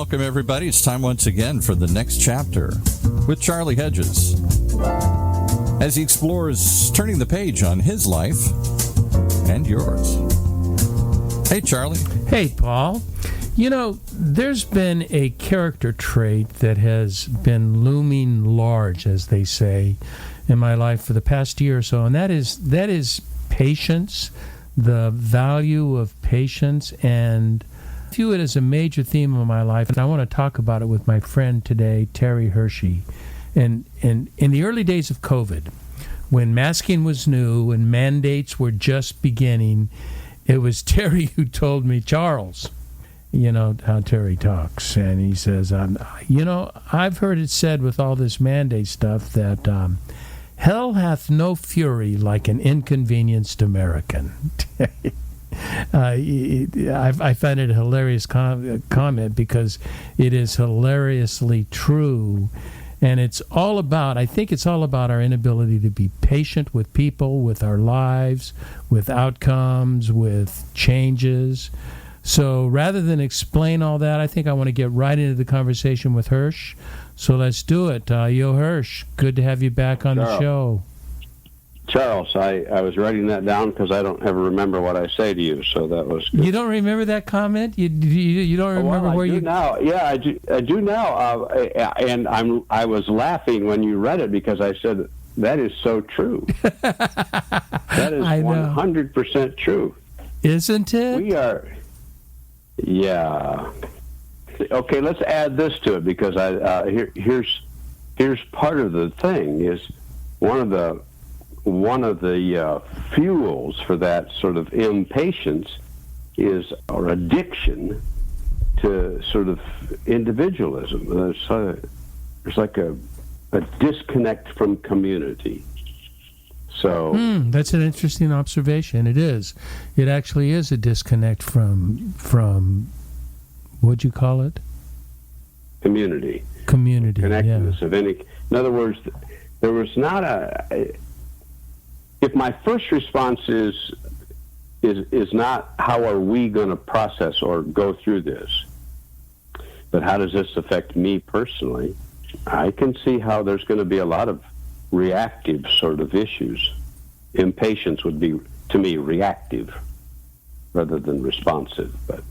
welcome everybody. It's time once again for the next chapter with Charlie Hedges as he explores turning the page on his life and yours. Hey, Charlie. Hey, Paul. You know, there's been a character trait that has been looming large, as they say, in my life for the past year or so, and that is patience, the value of patience, and I view it as a major theme of my life, and I want to talk about it with my friend today, Terry Hershey. And in the early days of COVID, when masking was new and mandates were just beginning, it was Terry who told me, Charles, you know how Terry talks, and he says, I've heard it said with all this mandate stuff that hell hath no fury like an inconvenienced American. I find it a hilarious comment because it is hilariously true, and I think it's all about our inability to be patient with people, with our lives, with outcomes, with changes. So rather than explain all that, I think I want to get right into the conversation with Hirsch. So let's do it. Yo, Hirsch, good to have you back on the show. Charles, I was writing that down because I don't ever remember what I say to you, so that was good. You don't remember that comment? You don't remember where you... Now. Yeah, I do now, and I was laughing when you read it because I said, that is so true. That is 100% true. Isn't it? We are... Yeah. Okay, let's add this to it because here's part of the thing is one of the fuels for that sort of impatience is our addiction to sort of individualism. There's like a disconnect from community. So that's an interesting observation. It is. It actually is a disconnect from what'd you call it? Community. Connectedness of any. In other words, there was not a. If my first response is not how are we going to process or go through this, but how does this affect me personally, I can see how there's going to be a lot of reactive sort of issues. Impatience would be, to me, reactive rather than responsive. But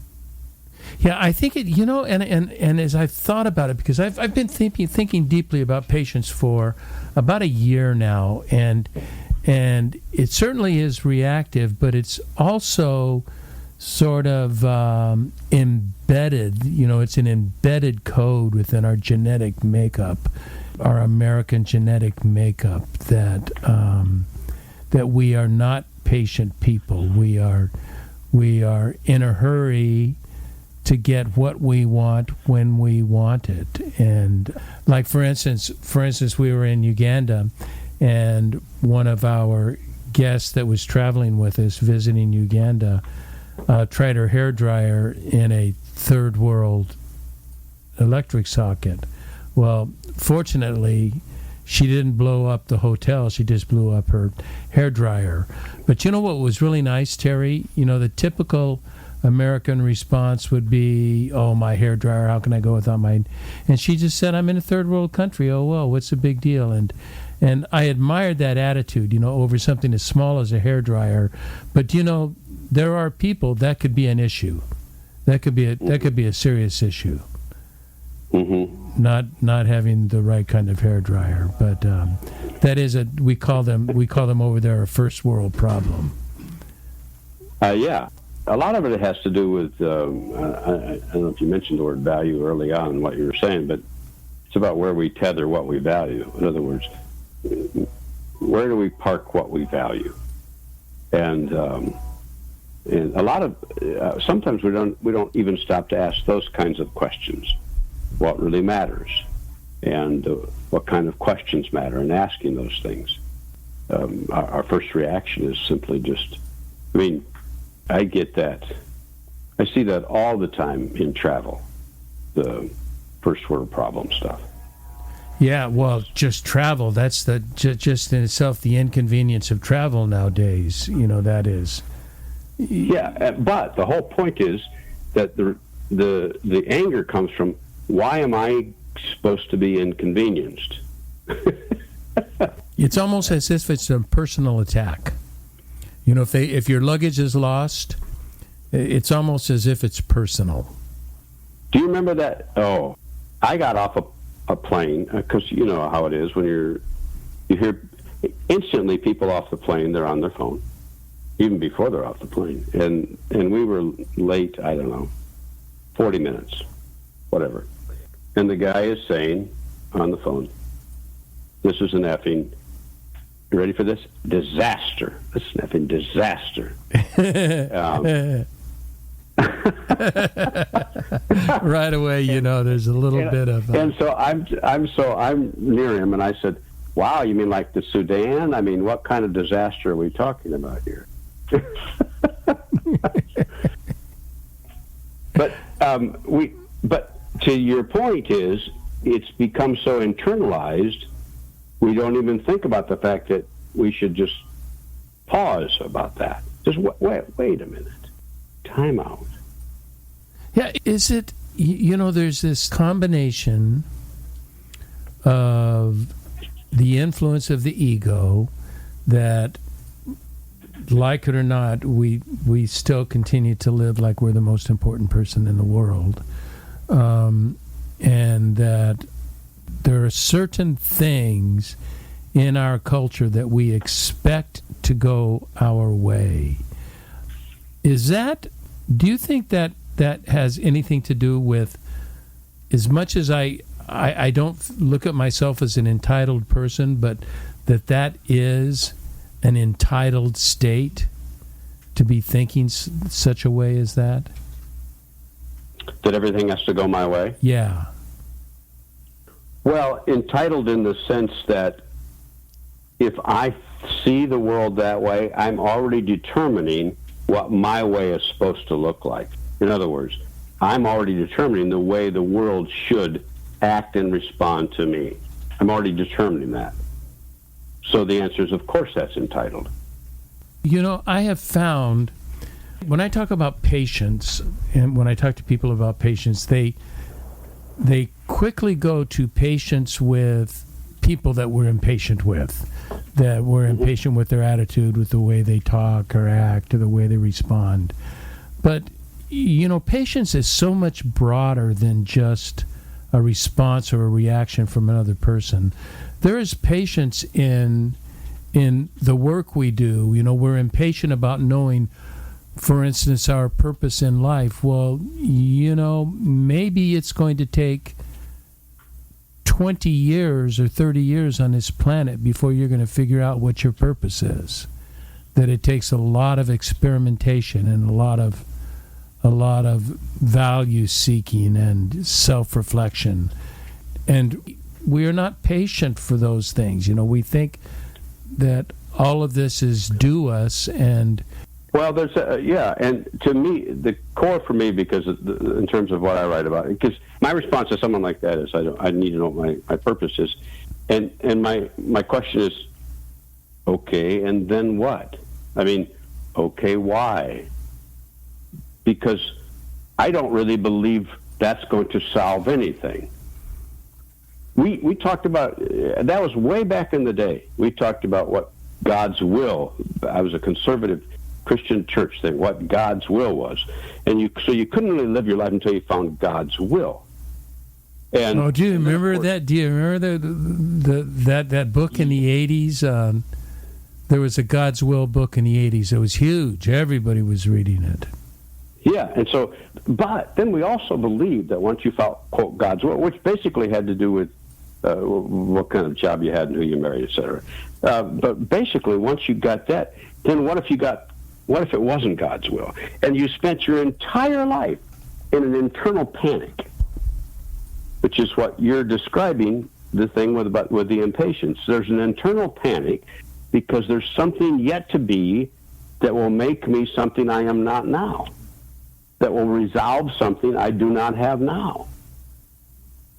yeah, I think it. And as I've thought about it, because I've been thinking deeply about patience for about a year now, and it certainly is reactive, but it's also sort of embedded. It's an embedded code within our genetic makeup, our American genetic makeup, that we are not patient people. We are in a hurry to get what we want when we want it. And like for instance, we were in Uganda, and one of our guests that was traveling with us, visiting Uganda, tried her hairdryer in a third world electric socket. Well, fortunately, she didn't blow up the hotel. She just blew up her hairdryer. But you know what was really nice, Terry? The typical American response would be, oh, my hairdryer, how can I go without mine? And she just said, I'm in a third world country. Oh, well, what's the big deal? And I admired that attitude, over something as small as a hairdryer. But, there are people that could be an issue. That could be a serious issue. Mm-hmm. Not having the right kind of hairdryer, but that is we call them over there a first world problem. Yeah, a lot of it has to do with I don't know if you mentioned the word value early on in what you were saying, but it's about where we tether what we value. In other words, where do we park what we value? And a lot of sometimes we don't even stop to ask those kinds of questions. What really matters, and what kind of questions matter, and asking those things. Our first reaction is simply just, I get that. I see that all the time in travel, the first world problem stuff. Yeah, well, just travel, that's just in itself the inconvenience of travel nowadays, that is. Yeah, but the whole point is that the anger comes from, why am I supposed to be inconvenienced? It's almost as if it's a personal attack. You know, if your luggage is lost, it's almost as if it's personal. Do you remember that? Oh, I got off a plane, because you know how it is when you hear instantly people off the plane, they're on their phone, even before they're off the plane. And we were late, I don't know, 40 minutes, whatever. And the guy is saying on the phone, this is an effing, you ready for this? Disaster. This is an effing disaster. Right away, you know, there's a little bit of... And so I'm near him, and I said, wow, you mean like the Sudan? I mean, what kind of disaster are we talking about here? But to your point is, it's become so internalized, we don't even think about the fact that we should just pause about that. Just wait a minute. Time out. Yeah, is it, you know, there's this combination of the influence of the ego that, like it or not, we still continue to live like we're the most important person in the world. And that there are certain things in our culture that we expect to go our way. Do you think that has anything to do with, as much as I don't look at myself as an entitled person, but that is an entitled state to be thinking such a way as that? That everything has to go my way? Yeah. Well, entitled in the sense that if I see the world that way, I'm already determining what my way is supposed to look like. In other words, I'm already determining the way the world should act and respond to me. I'm already determining that. So the answer is, of course, that's entitled. You know, I have found, when I talk about patience, and when I talk to people about patience, they quickly go to patience with people that we're impatient with, that we're impatient with their attitude, with the way they talk or act, or the way they respond. But, you know, patience is so much broader than just a response or a reaction from another person. There is patience in the work we do. You know, we're impatient about knowing, for instance, our purpose in life. Well, you know, maybe it's going to take 20 years or 30 years on this planet before you're going to figure out what your purpose is. That it takes a lot of experimentation and a lot of value seeking and self-reflection. And we are not patient for those things. You know, we think that all of this is due us. And well, there's and to me, the core for me, because in terms of what I write about, because my response to someone like that is, I need to know what my purpose is, and my question is, okay, and then what? I mean, okay, why? Because I don't really believe that's going to solve anything. We talked about, that was way back in the day. We talked about what God's will, I was a conservative Christian church thing, what God's will was. And so you couldn't really live your life until you found God's will. And do you remember that? Do you remember that book in the 80s? There was a God's Will book in the 80s. It was huge. Everybody was reading it. Yeah, and so, but then we also believed that once you found, quote, God's will, which basically had to do with what kind of job you had and who you married, et cetera. But basically, once you got that, then what if it wasn't God's will? And you spent your entire life in an internal panic, which is what you're describing, the thing with the impatience. There's an internal panic because there's something yet to be that will make me something I am not now, that will resolve something I do not have now.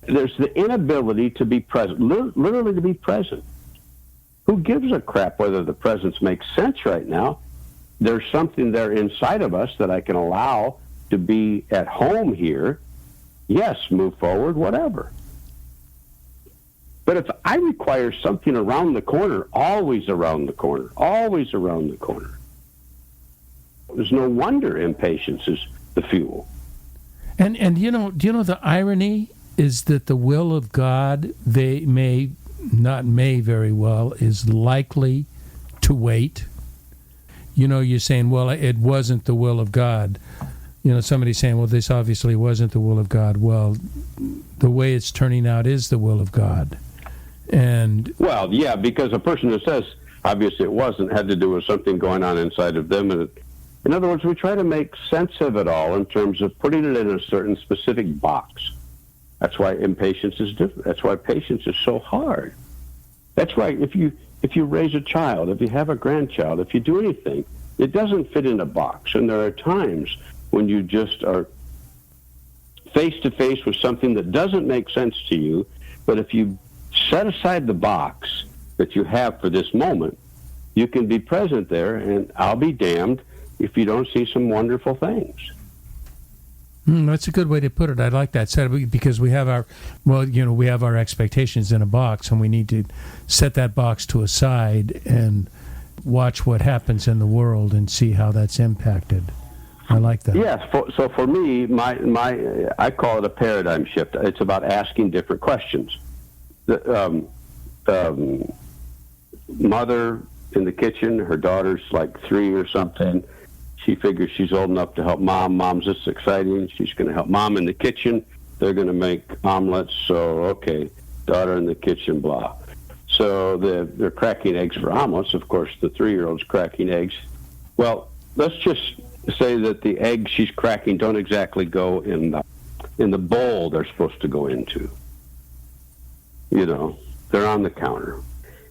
There's the inability to be present, literally to be present. Who gives a crap whether the presence makes sense right now? There's something there inside of us that I can allow to be at home here, yes, move forward, whatever. But if I require something around the corner, always around the corner, always around the corner, there's no wonder impatience is the fuel. And do you know the irony is that the will of God, they may very well, is likely to wait. You're saying, well, it wasn't the will of God. Somebody's saying, well, this obviously wasn't the will of God. Well, the way it's turning out is the will of God. And well, yeah, because a person who says, obviously it wasn't, had to do with something going on inside of them. And in other words, we try to make sense of it all in terms of putting it in a certain specific box. That's why impatience is different. That's why patience is so hard. That's why if you raise a child, if you have a grandchild, if you do anything, it doesn't fit in a box. And there are times when you just are face to face with something that doesn't make sense to you, but if you set aside the box that you have for this moment, you can be present there, and I'll be damned if you don't see some wonderful things. That's a good way to put it. I like that. Because we have our expectations in a box, and we need to set that box to a side and watch what happens in the world and see how that's impacted. I like that. Yes. So for me, I call it a paradigm shift. It's about asking different questions. The mother in the kitchen, her daughter's like 3 or something. She figures she's old enough to help mom. Mom's just exciting. She's going to help mom in the kitchen. They're going to make omelets. So, okay, daughter in the kitchen, blah. So they're cracking eggs for omelets. Of course, the 3-year-old's cracking eggs. Well, let's just say that the eggs she's cracking don't exactly go in the bowl they're supposed to go into. They're on the counter.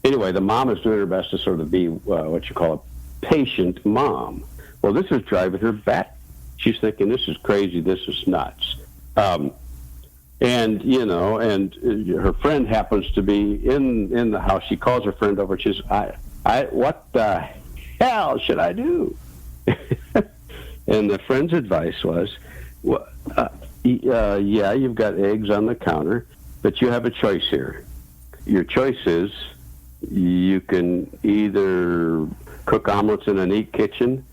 Anyway, the mom is doing her best to sort of be what you call a patient mom. Well, this is driving her bat. She's thinking, this is crazy, this is nuts. And her friend happens to be in the house. She calls her friend over. She says, what the hell should I do? And the friend's advice was, well, yeah, you've got eggs on the counter, but you have a choice here. Your choice is you can either cook omelets in a neat kitchen,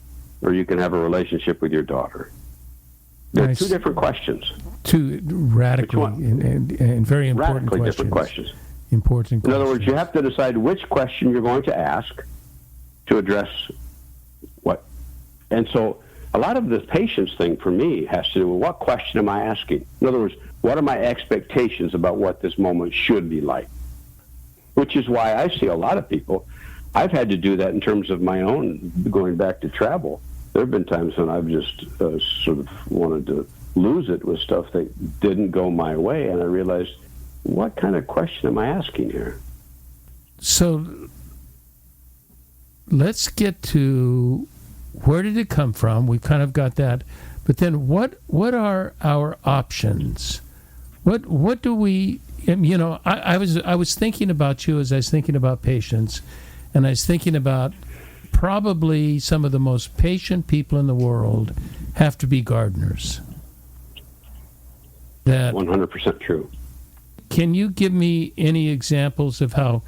or you can have a relationship with your daughter. They're two different questions. Two radically and very important radically questions. Different questions. Important questions. In other words, you have to decide which question you're going to ask to address what. And so a lot of the patience thing for me has to do with what question am I asking? In other words, what are my expectations about what this moment should be like? Which is why I see a lot of people. I've had to do that in terms of my own going back to travel. There have been times when I've just sort of wanted to lose it with stuff that didn't go my way, and I realized, what kind of question am I asking here? So let's get to where did it come from? We've kind of got that, but then what are our options? What do we? I was thinking about you as I was thinking about patience, and I was thinking about probably some of the most patient people in the world have to be gardeners. That 100% true. Can you give me any examples of how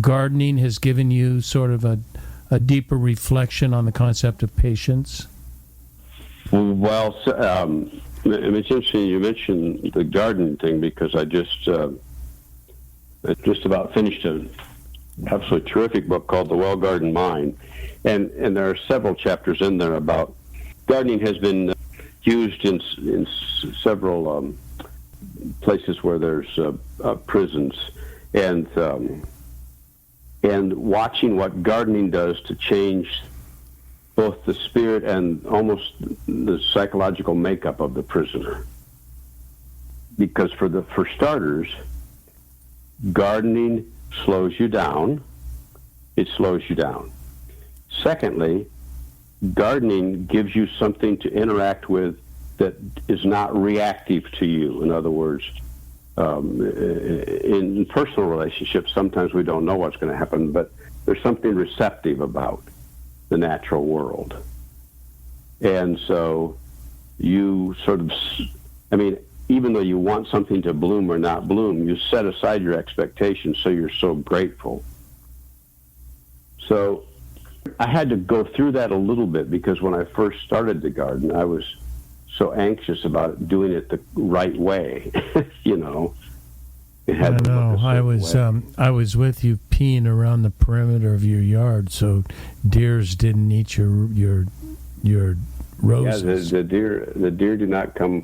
gardening has given you sort of a deeper reflection on the concept of patience? Well, it's interesting you mentioned the garden thing, because I just about finished an absolutely terrific book called The Well-Gardened Mind. And there are several chapters in there about gardening. Has been used in several places where there's prisons, and watching what gardening does to change both the spirit and almost the psychological makeup of the prisoner. Because for starters, gardening slows you down. It slows you down. Secondly, gardening gives you something to interact with that is not reactive to you. In other words, in personal relationships, sometimes we don't know what's going to happen, but there's something receptive about the natural world. And so you sort of, even though you want something to bloom or not bloom, you set aside your expectations, so you're so grateful. So I had to go through that a little bit, because when I first started the garden, I was so anxious about doing it the right way. It had to look a certain way. I was with you peeing around the perimeter of your yard, so deers didn't eat your roses. Yeah, the deer do not come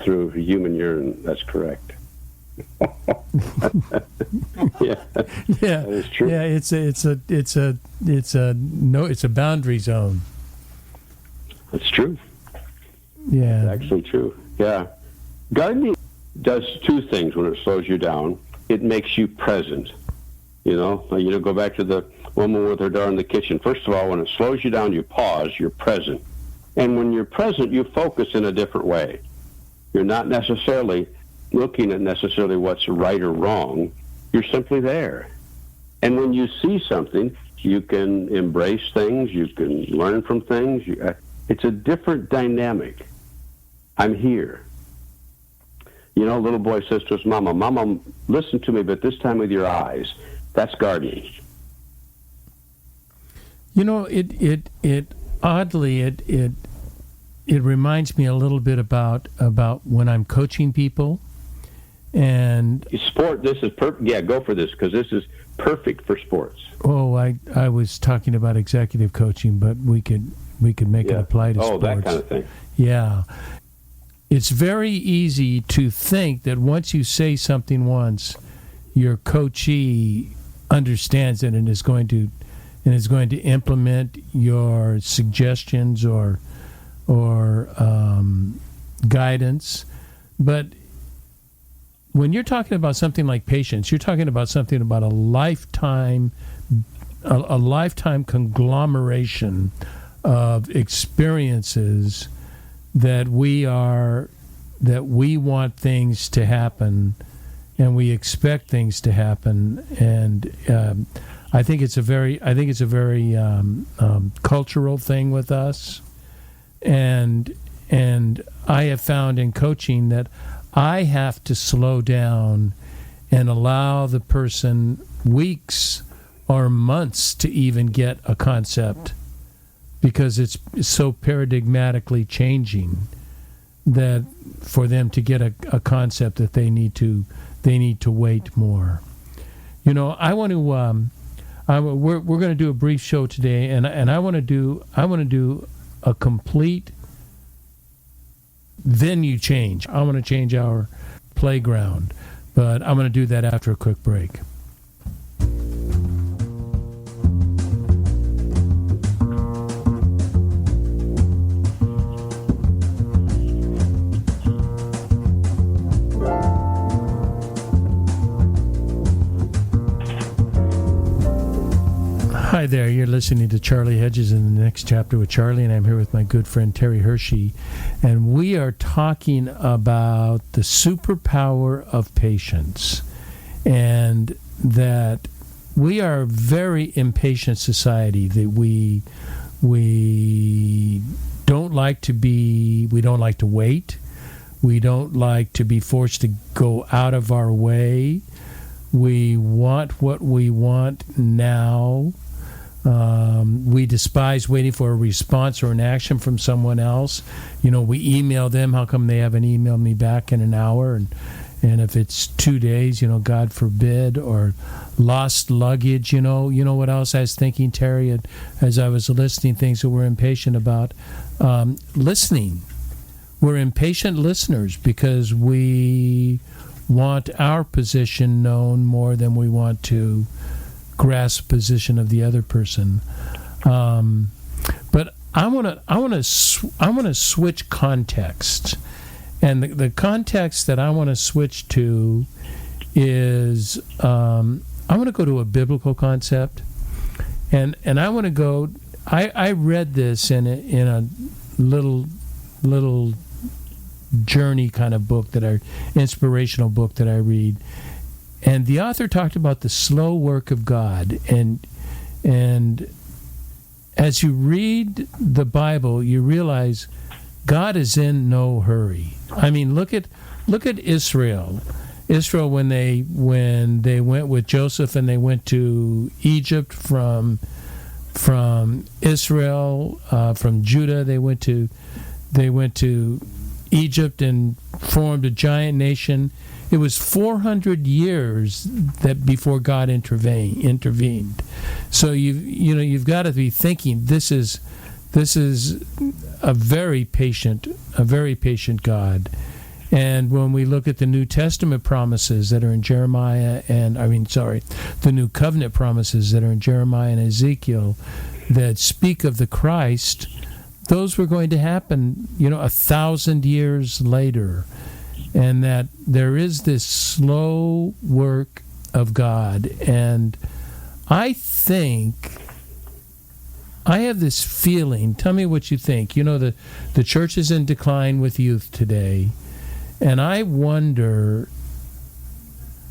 through human urine. That's correct. Yeah, that is true. Yeah, it's a boundary zone. That's true. Yeah, it's actually true. Yeah, gardening does two things when it slows you down. It makes you present. Go back to the woman with her daughter in the kitchen. First of all, when it slows you down, you pause. You're present, and when you're present, you focus in a different way. You're not necessarily looking at necessarily what's right or wrong. You're simply there. And when you see something, you can embrace things, you can learn from things. It's a different dynamic. I'm here. Little boy says to his mama, "Mama, listen to me, but this time with your eyes." That's gardening. It oddly reminds me a little bit about when I'm coaching people. And sport, this is perfect. Yeah, go for this, because this is perfect for sports. Oh, I was talking about executive coaching, but we could make it apply to sports. Oh, that kind of thing. Yeah. It's very easy to think that once you say something once, your coachee understands it and is going to implement your suggestions or guidance. But when you're talking about something like patience, you're talking about something about a lifetime conglomeration of experiences that we want things to happen, and we expect things to happen, and I think it's a very cultural thing with us, and I have found in coaching that I have to slow down and allow the person weeks or months to even get a concept, because it's so paradigmatically changing that for them to get a concept that they need to wait more. I want to we're going to do a brief show today, and I want to do a complete venue change. I want to change our playground, but I'm going to do that after a quick break. Hi there, you're listening to Charlie Hedges in the Next Chapter with Charlie, and I'm here with my good friend Terry Hershey, and we are talking about the superpower of patience, and that we are a very impatient society, that we don't like to wait, we don't like to be forced to go out of our way, we want what we want now. We despise waiting for a response or an action from someone else. We email them. How come they haven't emailed me back in an hour? And if it's 2 days, God forbid, or lost luggage, you know what else I was thinking, Terry, as I was listening, things that we're impatient about. Listening. We're impatient listeners because we want our position known more than we want to grasp position of the other person. But I want to switch context, and the context that I want to switch to is I want to go to a biblical concept, and I want to go. I read this in a little journey kind of book inspirational book that I read. And the author talked about the slow work of God, and as you read the Bible, you realize God is in no hurry. I mean, look at Israel. Israel, when they went with Joseph and they went to Egypt from Israel, from Judah, they went to Egypt and formed a giant nation. It was 400 years that before God intervened. So you've got to be thinking this is a very patient God. And when we look at the New Testament promises that are in Jeremiah the New Covenant promises that are in Jeremiah and Ezekiel that speak of the Christ, those were going to happen, 1,000 years later. And that there is this slow work of God. And I have this feeling, tell me what you think. The church is in decline with youth today. And I wonder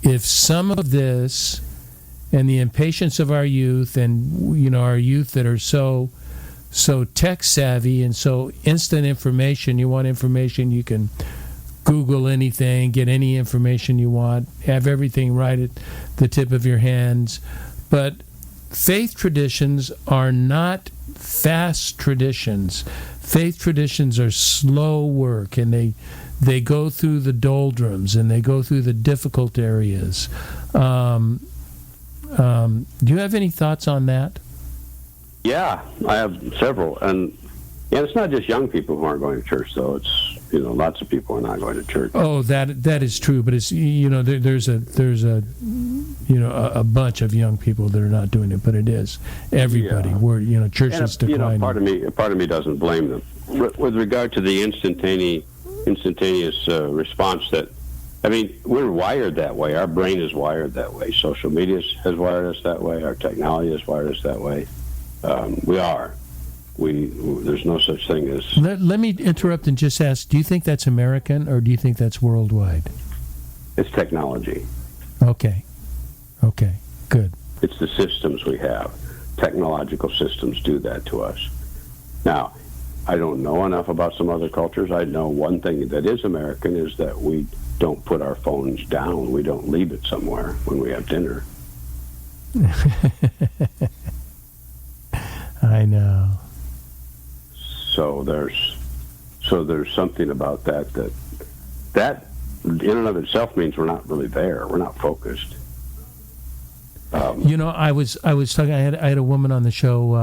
if some of this and the impatience of our youth and, our youth that are so tech savvy and so instant information, you want information, you can Google anything, get any information you want, have everything right at the tip of your hands. But faith traditions are not fast traditions. Faith traditions are slow work, and they go through the doldrums and they go through the difficult areas. Do you have any thoughts on that? Yeah, I have several. And it's not just young people who aren't going to church, though. It's lots of people are not going to church. Oh, that is true, but it's there's a bunch of young people that are not doing it, but it is everybody. Yeah. We're church is declining. Part of me doesn't blame them with regard to the instantaneous response. We're wired that way. Our brain is wired that way. Social media has wired us that way. Our technology has wired us that way. We are. There's no such thing as... Let me interrupt and just ask, do you think that's American or do you think that's worldwide? It's technology. Okay, good. It's the systems we have. Technological systems do that to us. Now, I don't know enough about some other cultures. I know one thing that is American is that we don't put our phones down. We don't leave it somewhere when we have dinner. I know. So there's something about that in and of itself means we're not really there. We're not focused. I was talking. I had a woman on the show.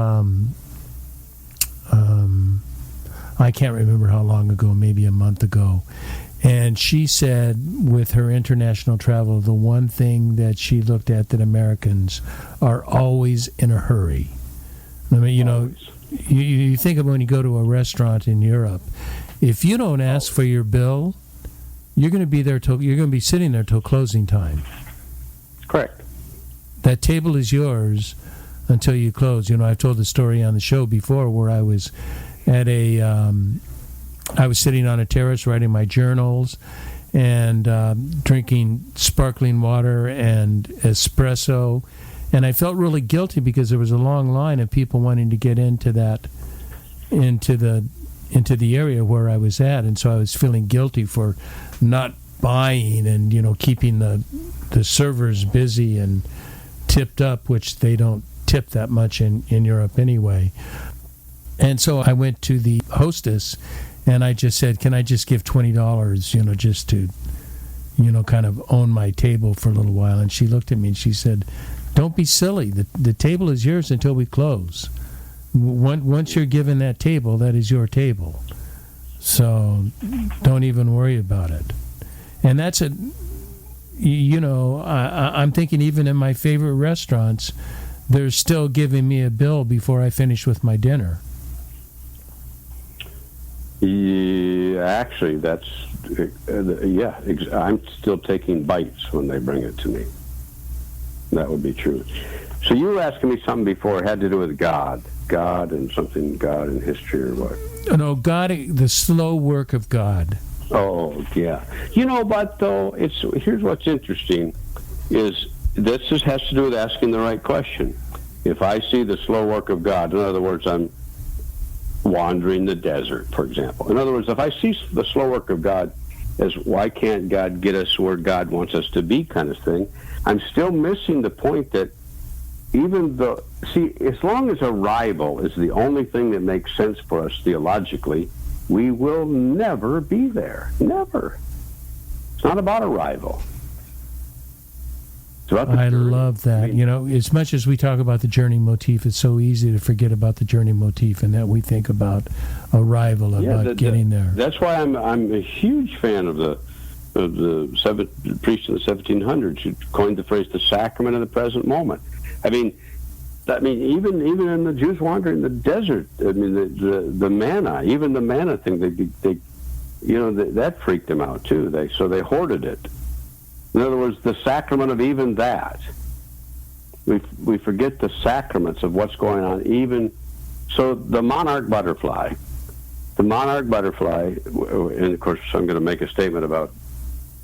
I can't remember how long ago, maybe a month ago, and she said with her international travel, the one thing that she looked at that Americans are always in a hurry. I mean, you think of when you go to a restaurant in Europe, if you don't ask for your bill, you're going to be sitting there till closing time. Correct. That table is yours until you close. I've told the story on the show before where I was I was sitting on a terrace writing my journals and drinking sparkling water and espresso. And I felt really guilty because there was a long line of people wanting to get into the area where I was at, and so I was feeling guilty for not buying and keeping the servers busy and tipped up, which they don't tip that much in Europe anyway. And so I went to the hostess and I just said, "Can I just give $20, just to kind of own my table for a little while?" And she looked at me and she said, "Don't be silly. The table is yours until we close. Once you're given that table, that is your table. So don't even worry about it." And that's I'm thinking even in my favorite restaurants, they're still giving me a bill before I finish with my dinner. Yeah, actually, I'm still taking bites when they bring it to me. That would be true. So you were asking me something before. It had to do with God and something, God in history or what? No, God, the slow work of God. Oh, yeah. But though, here's what's interesting, is this has to do with asking the right question. If I see the slow work of God, in other words, wandering the desert, for example. In other words, if I see the slow work of God as why can't God get us where God wants us to be kind of thing, I'm still missing the point that as long as arrival is the only thing that makes sense for us theologically, we will never be there. Never. It's not about arrival. I love that. As much as we talk about the journey motif, it's so easy to forget about the journey motif and that we think about arrival, getting there. That's why I'm a huge fan of the priests in the 1700s who coined the phrase "the sacrament of the present moment." I mean, even in the Jews wandering the desert, I mean, the manna, even the manna thing, that freaked them out too. So they hoarded it. In other words, the sacrament of even that. We forget the sacraments of what's going on. Even so, the monarch butterfly, and of course, I'm going to make a statement about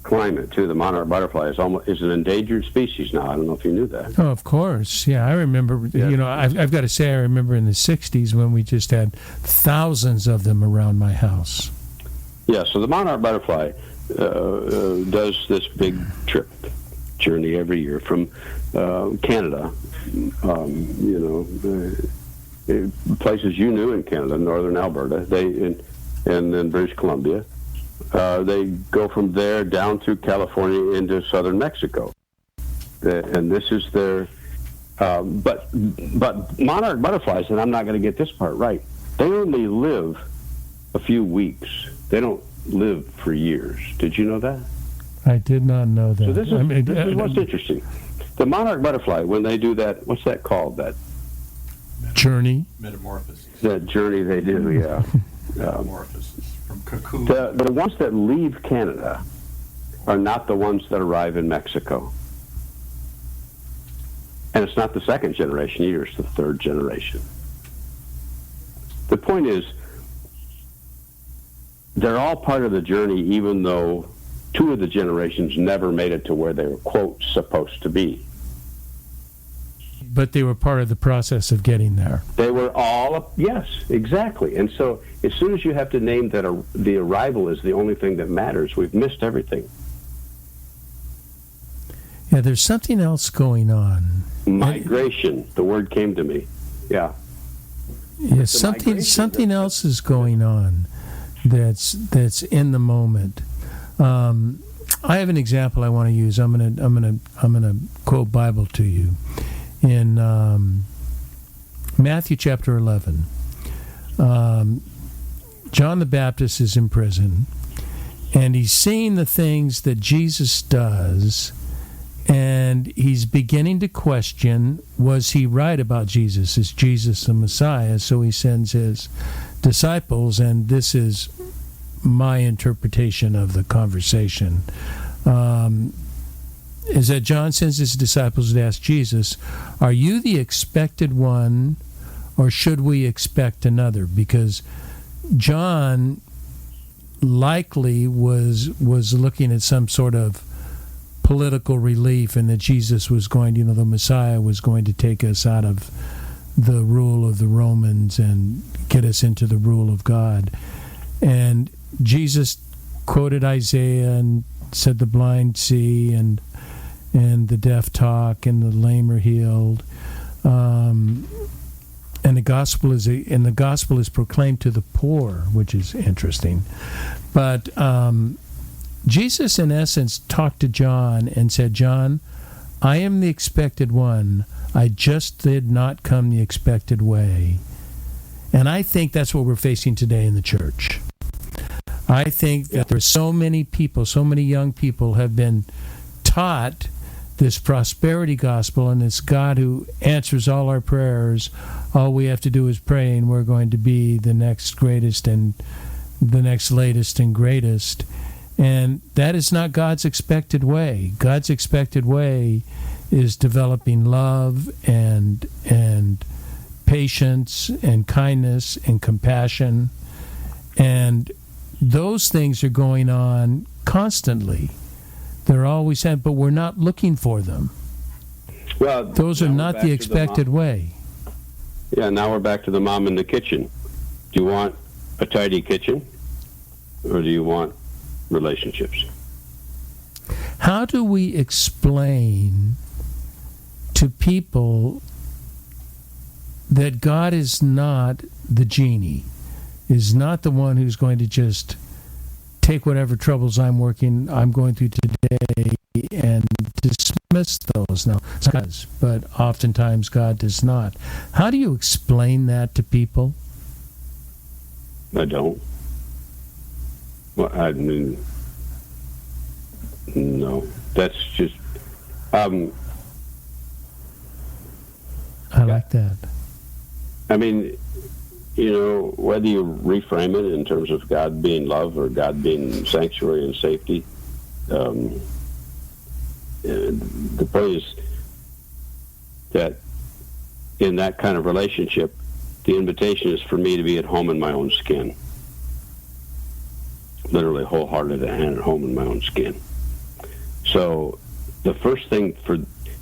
climate too. The monarch butterfly is an endangered species now. I don't know if you knew that. Oh, of course. Yeah, I remember. Yeah. I've got to say, I remember in the '60s when we just had thousands of them around my house. Yeah. So the monarch butterfly does this big journey every year from Canada, places you knew in Canada, northern Alberta, and then British Columbia. They go from there down through California into southern Mexico, and this is their. But monarch butterflies, and I'm not going to get this part right. They only live a few weeks. They don't live for years. Did you know that? I did not know that. So this is what's interesting. The monarch butterfly, when they do that, what's that called? That journey? Metamorphosis. That journey they do, yeah. Metamorphosis from cocoon. The ones that leave Canada are not the ones that arrive in Mexico. And it's not the second generation either, it's the third generation. The point is, they're all part of the journey, even though two of the generations never made it to where they were, quote, supposed to be. But they were part of the process of getting there. They were all, yes, exactly. And so as soon as you have to name that the arrival is the only thing that matters, we've missed everything. Yeah, there's something else going on. Migration, the word came to me. Yeah. Yeah, something else is going on that's in the moment. I have an example I want to use. I'm gonna quote Bible to you in Matthew chapter 11. John the Baptist is in prison, and he's seeing the things that Jesus does, and he's beginning to question, was he right about Jesus? Is Jesus the Messiah? So he sends his disciples, and this is my interpretation of the conversation, is that John sends his disciples to ask Jesus, are you the expected one, or should we expect another? Because John likely was looking at some sort of political relief, and that Jesus was going, the Messiah was going to take us out of the rule of the Romans and get us into the rule of God. And Jesus quoted Isaiah and said the blind see and the deaf talk and the lame are healed. And the gospel is proclaimed to the poor, which is interesting. But Jesus, in essence, talked to John and said, John, I am the expected one. I just did not come the expected way. And I think that's what we're facing today in the church. I think that there's so many people, so many young people have been taught this prosperity gospel, and it's God who answers all our prayers. All we have to do is pray, and we're going to be the next greatest and the next latest and greatest. And that is not God's expected way. God's expected way is developing love and patience and kindness and compassion. And those things are going on constantly. They're always had, but we're not looking for them. Well, those are not the expected way. Yeah, now we're back to the mom in the kitchen. Do you want a tidy kitchen, or do you want relationships? How do we explain to people that God is not the genie, is not the one who's going to just take whatever troubles I'm going through today and dismiss those? Now, God does, but oftentimes God does not. How do you explain that to people? I don't. Well, I mean, no. That's just. I like that. I mean, whether you reframe it in terms of God being love or God being sanctuary and safety, the point is that in that kind of relationship, the invitation is for me to be at home in my own skin. Literally wholehearted and at home in my own skin. So the first thing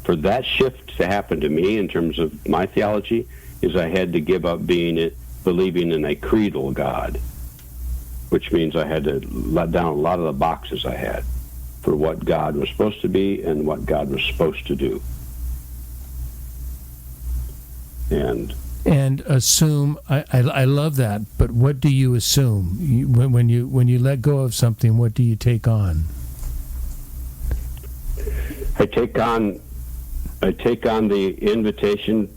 for that shift to happen to me in terms of my theology is I had to give up believing in a creedal God, which means I had to let down a lot of the boxes I had for what God was supposed to be and what God was supposed to do. And assume. I love that, but what do you assume when you let go of something? What do you take on? I take on the invitation.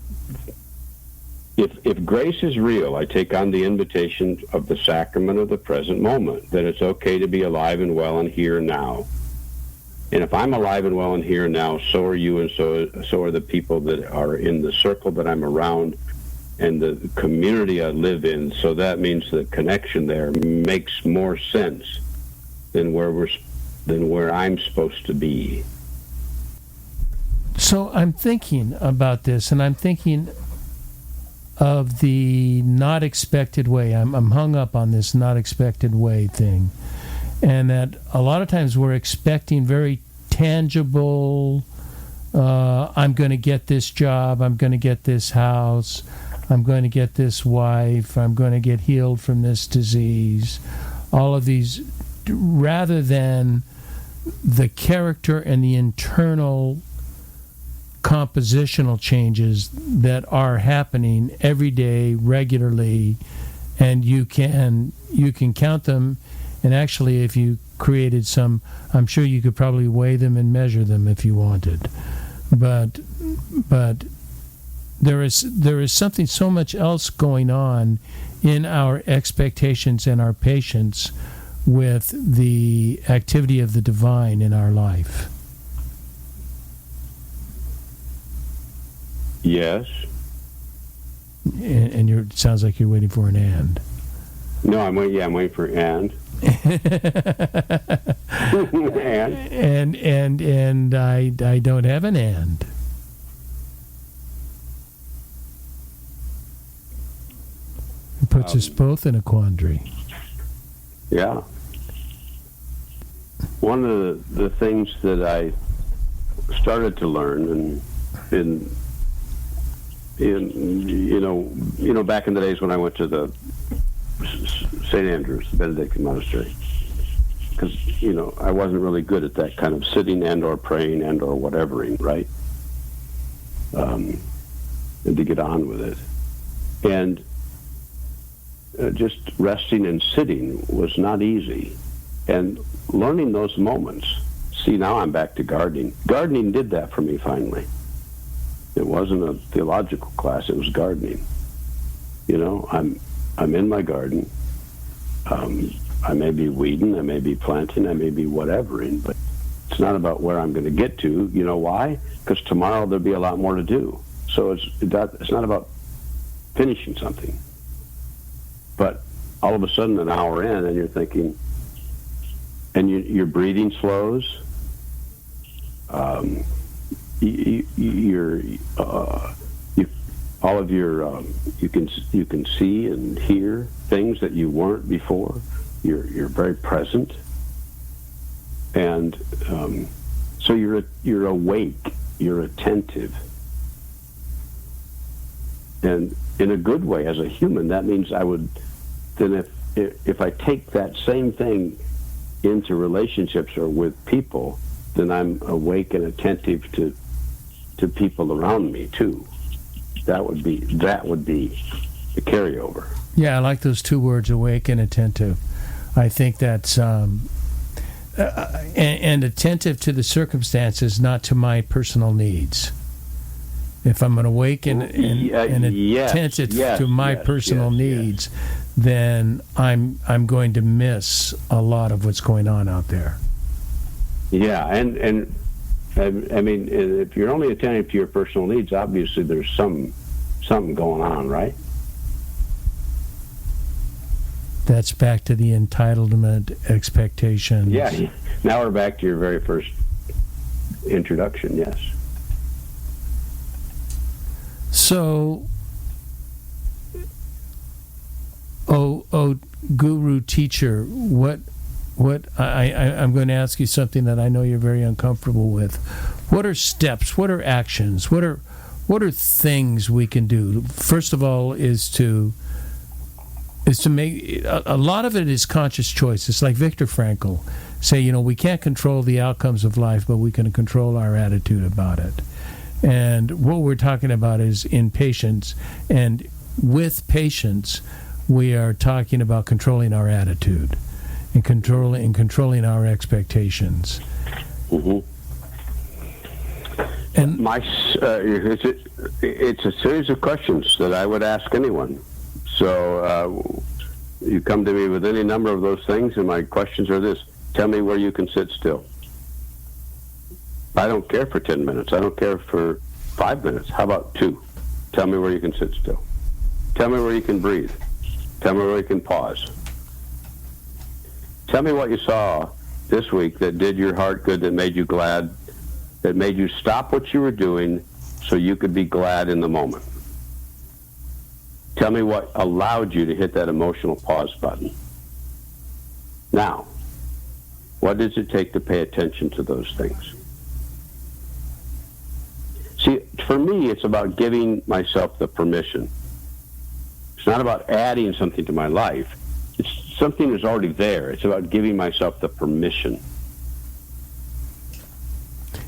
If grace is real, I take on the invitation of the sacrament of the present moment, that it's okay to be alive and well and here and now. And if I'm alive and well and here and now, so are you, and so are the people that are in the circle that I'm around and the community I live in. So that means the connection there makes more sense than where I'm supposed to be. So I'm thinking about this, and I'm thinking of the not expected way. I'm hung up on this not expected way thing, and that a lot of times we're expecting very tangible, I'm going to get this job, I'm going to get this house, I'm going to get this wife, I'm going to get healed from this disease, all of these, rather than the character and the internal compositional changes that are happening every day, regularly, and you can count them. And actually, if you created some, I'm sure you could probably weigh them and measure them if you wanted. But there is something so much else going on in our expectations and our patience with the activity of the divine in our life. Yes. And it sounds like you're waiting for an and. No, I'm waiting for and. and I don't have an and. It puts us both in a quandary. Yeah. One of the things that I started to learn back in the days when I went to the St. Andrews, the Benedictine monastery, because I wasn't really good at that kind of sitting and or praying and or whatevering, right? And to get on with it, and just resting and sitting was not easy, and learning those moments. See, now I'm back to gardening. Gardening did that for me finally. It wasn't a theological class; it was gardening. I'm in my garden. I may be weeding, I may be planting, I may be whatevering, but it's not about where I'm going to get to. You know why? Because tomorrow there'll be a lot more to do. So it's not about finishing something. But all of a sudden, an hour in, and you're thinking, and your breathing slows. You can see and hear things that you weren't before. You're very present, and so you're awake. You're attentive, and in a good way. As a human, that means I would then if I take that same thing into relationships or with people, then I'm awake and attentive to people around me too. That would be the carryover. Yeah, I like those two words, awake and attentive. I think that's and attentive to the circumstances, not to my personal needs. If I'm awake and attentive to my personal needs, then I'm going to miss a lot of what's going on out there. Yeah, and I mean, if you're only attentive to your personal needs, obviously there's something going on, right? That's back to the entitlement expectations. Yeah. Now we're back to your very first introduction. Yes. So, guru teacher, what I'm going to ask you something that I know you're very uncomfortable with. What are steps? What are actions? What are things we can do? First of all, is to make a lot of it is conscious choice. It's like Viktor Frankl say, we can't control the outcomes of life, but we can control our attitude about it. And what we're talking about is in patience, and with patience, we are talking about controlling our attitude and controlling our expectations. Mm-hmm. And it's a series of questions that I would ask anyone. So you come to me with any number of those things, and my questions are this: tell me where you can sit still. I don't care for 10 minutes. I don't care for 5 minutes. How about 2? Tell me where you can sit still. Tell me where you can breathe. Tell me where you can pause. Tell me what you saw this week that did your heart good, that made you glad, that made you stop what you were doing so you could be glad in the moment. Tell me what allowed you to hit that emotional pause button. Now, what does it take to pay attention to those things? See, for me, it's about giving myself the permission. It's not about adding something to my life. It's something that's already there. It's about giving myself the permission.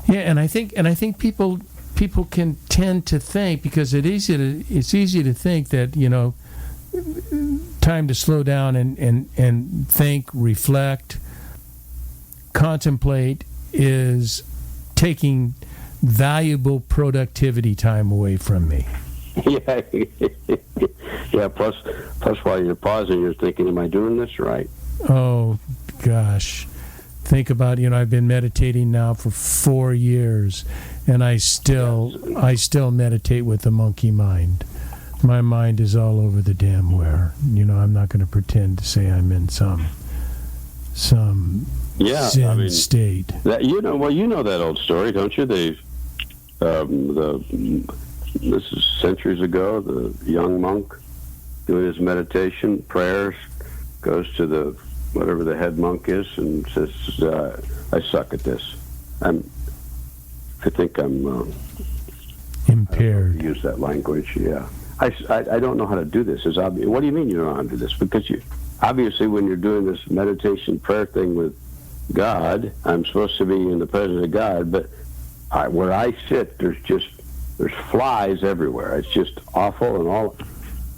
Yeah, and I think people can tend to think, because it's easy to think that time to slow down and think, reflect, contemplate is taking valuable productivity time away from me. Yeah, yeah. Plus, while you're pausing, you're thinking, "Am I doing this right?" Oh, gosh. Think about, I've been meditating now for 4 years, and I still meditate with the monkey mind. My mind is all over the damn where. I'm not going to pretend to say I'm in some zen state. That, you know that old story, don't you? This is centuries ago. The young monk doing his meditation, prayers, goes to whatever the head monk is, and says, "I suck at this. I think I'm impaired." Use that language. Yeah, I don't know how to do this. It's obvious. What do you mean you don't know how to do this? Because obviously when you're doing this meditation prayer thing with God, I'm supposed to be in the presence of God, but where I sit, there's flies everywhere. It's just awful, and all.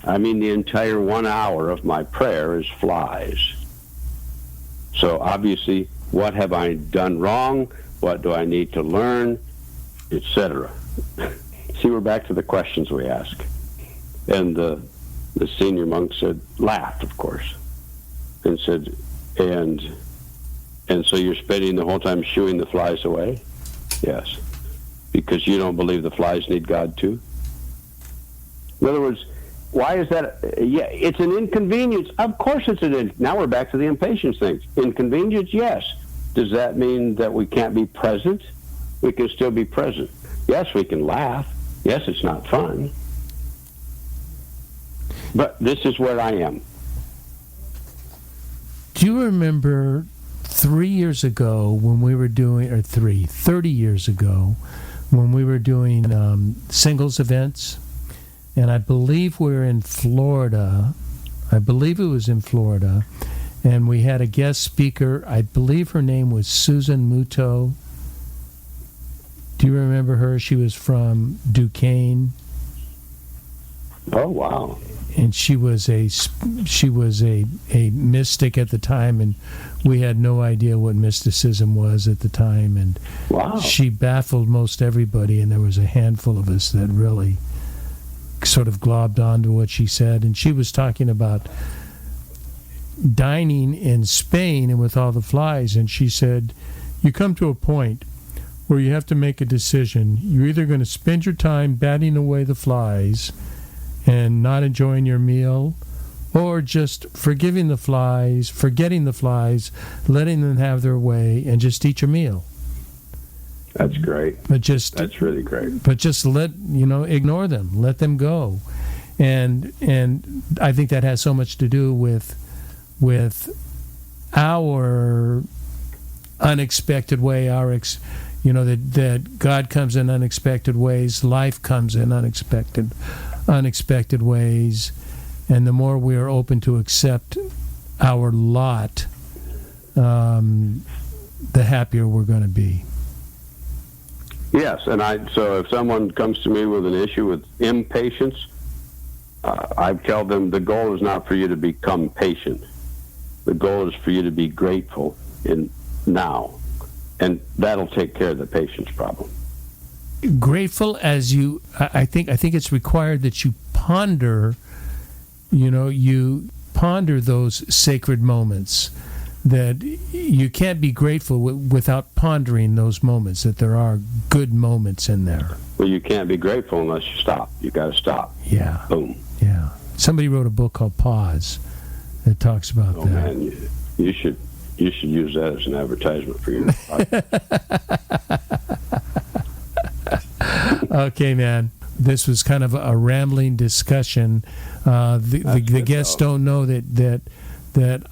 I mean, the entire 1 hour of my prayer is flies. So obviously, what have I done wrong? What do I need to learn, etc. See, we're back to the questions we ask. And the senior monk laughed, of course, and said, and so you're spending the whole time shooing the flies away? Yes. Because you don't believe the flies need God too? In other words, why is that? Yeah, it's an inconvenience. Of course it's now we're back to the impatience thing. Inconvenience, yes. Does that mean that we can't be present? We can still be present. Yes, we can laugh. Yes, it's not fun. But this is where I am. Do you remember 3 years ago when we were doing, or 30 years ago, when we were doing singles events? And I believe we were in Florida. I believe it was in Florida, and we had a guest speaker. I believe her name was Susan Muto. Do you remember her? She was from Duquesne. Oh, wow. And she was a mystic at the time, and we had no idea what mysticism was at the time. And wow. She baffled most everybody, and there was a handful of us that really sort of globbed onto what she said. And she was talking about dining in Spain and with all the flies, and she said, you come to a point where you have to make a decision. You're either going to spend your time batting away the flies and not enjoying your meal, or just forgetting the flies, letting them have their way, and just eat your meal. That's great. That's really great. But just ignore them, let them go, and I think that has so much to do with our unexpected way, that God comes in unexpected ways, life comes in unexpected ways, and the more we are open to accept our lot, the happier we're going to be. Yes, and so if someone comes to me with an issue with impatience, I tell them the goal is not for you to become patient. The goal is for you to be grateful in now, and that'll take care of the patience problem. Grateful as you, I think it's required that you ponder, those sacred moments, that you can't be grateful without pondering those moments, that there are good moments in there. Well, you can't be grateful unless you stop. You got to stop. Yeah. Boom. Yeah. Somebody wrote a book called Pause that talks about that. Man, you should use that as an advertisement for your Okay, man. This was kind of a rambling discussion. The guests don't know that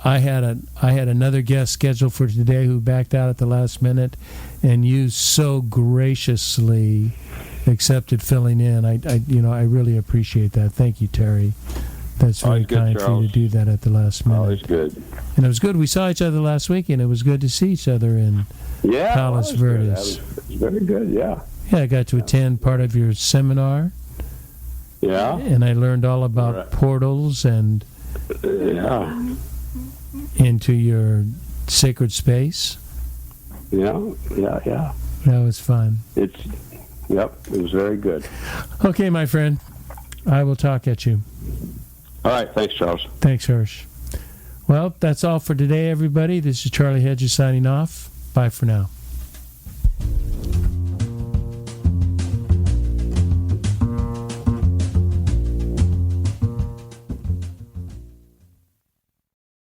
I had another guest scheduled for today who backed out at the last minute, and you so graciously accepted filling in. I really appreciate that. Thank you, Terry. That's very kind for you to do that at the last minute. Always good. And it was good. We saw each other last week, and it was good to see each other in Palos Verdes. It was very good, yeah. Yeah, I got to attend part of your seminar. Yeah. And I learned all about portals and into your sacred space. Yeah. That was fun. It was very good. Okay, my friend. I will talk at you. All right. Thanks, Charles. Thanks, Hersh. Well, that's all for today, everybody. This is Charlie Hedges signing off. Bye for now.